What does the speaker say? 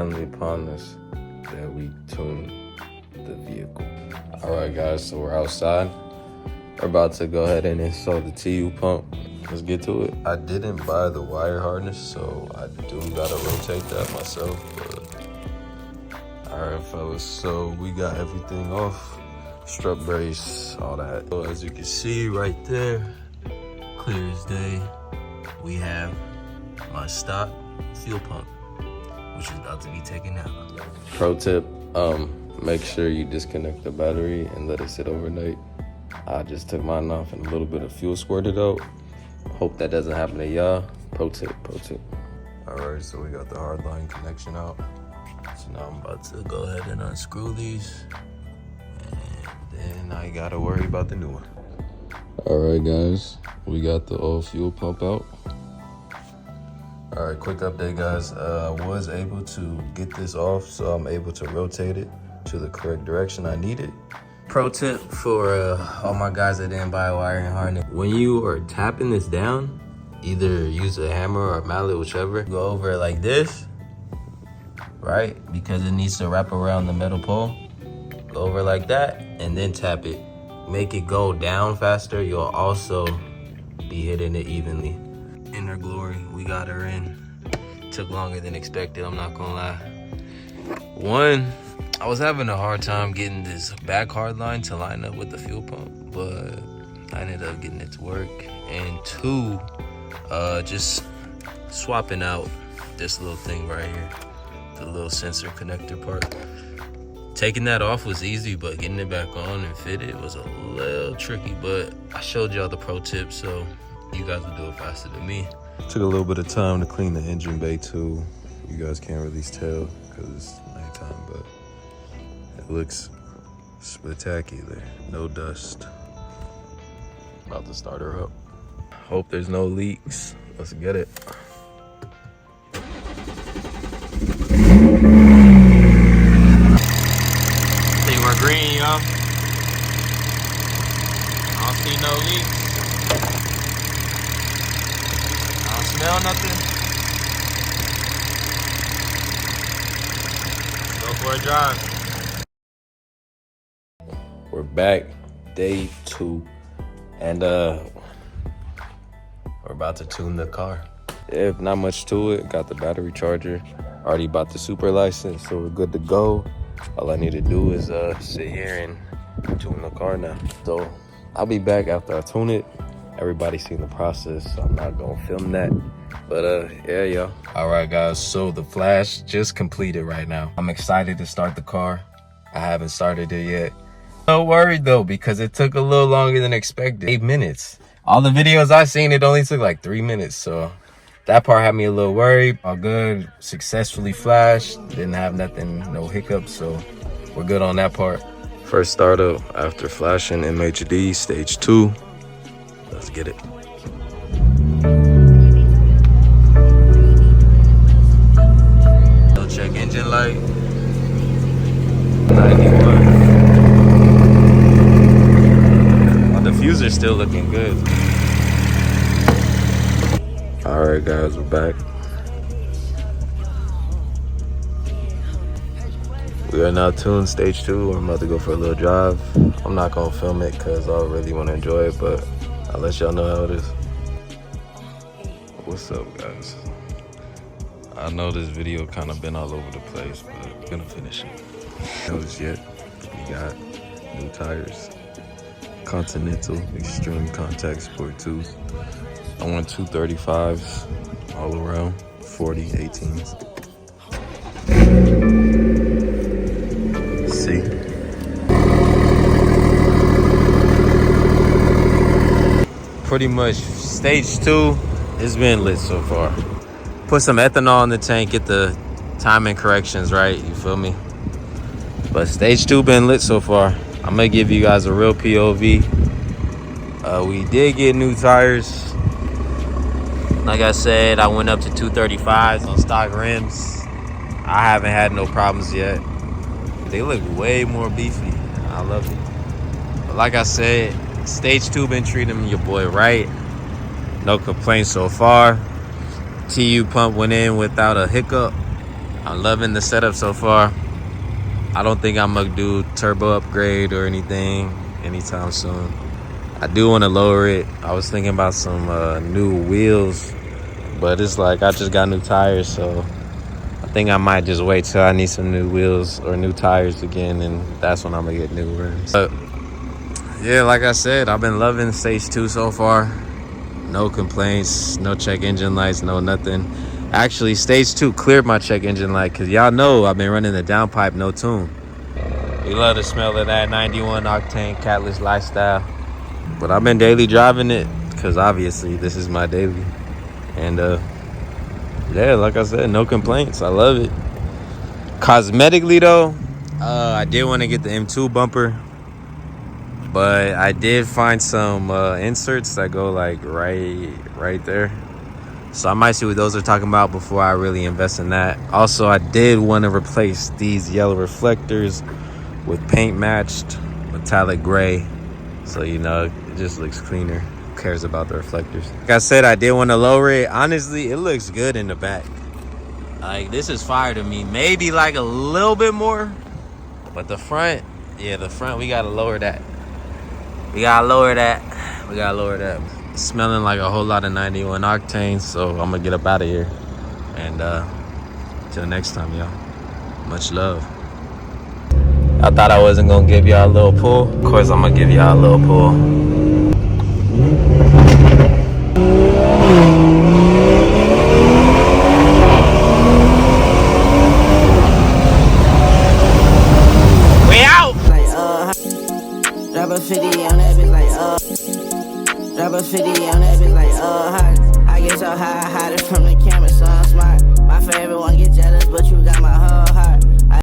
finally upon us that we tuned the vehicle. All right, guys, so we're outside. We're about to go ahead and install the TU pump. Let's get to it. I didn't buy the wire harness, so I do gotta rotate that myself. But all right, fellas, so we got everything off. Strut brace, all that. So as you can see right there, clear as day, we have my stock fuel pump, which is about to be taken out. Pro tip, make sure you disconnect the battery and let it sit overnight. I just took mine off and a little bit of fuel squirted out. Hope that doesn't happen to y'all. Pro tip. All right, so we got the hard line connection out. So now I'm about to go ahead and unscrew these. And then I gotta worry about the new one. All right, guys, we got the old fuel pump out. All right, quick update, guys. I was able to get this off, so I'm able to rotate it to the correct direction I need it. Pro tip for all my guys that didn't buy a wiring harness. When you are tapping this down, either use a hammer or a mallet, whichever. Go over it like this, right? Because it needs to wrap around the metal pole. Go over like that, and then tap it. Make it go down faster. You'll also be hitting it evenly. Inner glory, we got her in. Took longer than expected, I'm not gonna lie. I was having a hard time getting this back hard line to line up with the fuel pump, but I ended up getting it to work. And two, just swapping out this little thing right here, the little sensor connector part. Taking that off was easy, but getting it back on and fitted was a little tricky, but I showed y'all the pro tips, so you guys will do it faster than me. Took a little bit of time to clean the engine bay too. You guys can't really tell because it's nighttime, but it looks spectacular. No dust. About to start her up. Hope there's no leaks. Let's get it. They were green, y'all. I don't see no leaks. I don't smell nothing. Go for a drive. We're back, day 2, and we're about to tune the car. If not much to it, got the battery charger. Already bought the Supra license, so we're good to go. All I need to do is sit here and tune the car now. So I'll be back after I tune it. Everybody's seen the process, so I'm not gonna film that. But yeah, y'all. All right, guys, so the flash just completed right now. I'm excited to start the car. I haven't started it yet. No worried though, because it took a little longer than expected. 8 minutes. All the videos I seen, it only took like 3 minutes, so that part had me a little worried. All good, successfully flashed, didn't have nothing, no hiccups, so we're good on that part. First startup after flashing MHD stage 2. Let's get it. Check engine light. 91. My diffuser's still looking good. All right, guys, we're back. We are now tuned stage 2. I'm about to go for a little drive. I'm not gonna film it because I really want to enjoy it, but I'll let y'all know how it is. What's up, guys? I know this video kind of been all over the place, but I'm gonna finish it. Notice yet, we got new tires. Continental Extreme Contact Sport 2s. I want 235s all around, 40, 18s. See? Pretty much stage 2 has been lit so far. Put some ethanol in the tank, get the timing corrections right, you feel me? But stage 2 been lit so far. I'm gonna give you guys a real POV. We did get new tires. Like I said, I went up to 235s on stock rims. I haven't had no problems yet. They look way more beefy. I love it. But like I said, stage 2 been treating your boy right. No complaints so far. TU pump went in without a hiccup. I'm loving the setup so far. I don't think I'm gonna do turbo upgrade or anything anytime soon. I do want to lower it. I was thinking about some new wheels, but it's like I just got new tires, so I think I might just wait till I need some new wheels or new tires again, and that's when I'm gonna get new rims. But yeah, like I said, I've been loving stage 2 so far. No complaints, no check engine lights, no nothing. Actually, stage 2 cleared my check engine light, because y'all know I've been running the downpipe, no tune. We love the smell of that 91 octane catalyst lifestyle. But I've been daily driving it, because obviously this is my daily. And yeah, like I said, no complaints. I love it. Cosmetically though, I did want to get the M2 bumper, but I did find some inserts that go like right there. So I might see what those are talking about before I really invest in that. Also, I did want to replace these yellow reflectors with paint matched metallic gray. So, you know, it just looks cleaner. Who cares about the reflectors? Like I said, I did want to lower it. Honestly, it looks good in the back. Like, this is fire to me. Maybe like a little bit more. But the front, yeah, the front, we got to lower that. We got to lower that. We got to lower that. It's smelling like a whole lot of 91 octane. So I'm going to get up out of here. And till next time, y'all. Much love. I thought I wasn't gonna give y'all a little pull. Of course, I'm gonna give y'all a little pull. We out! Like, drop a 50 on that bitch, like, drop a 50 on that bitch, like, I get so high, I hide it from the camera.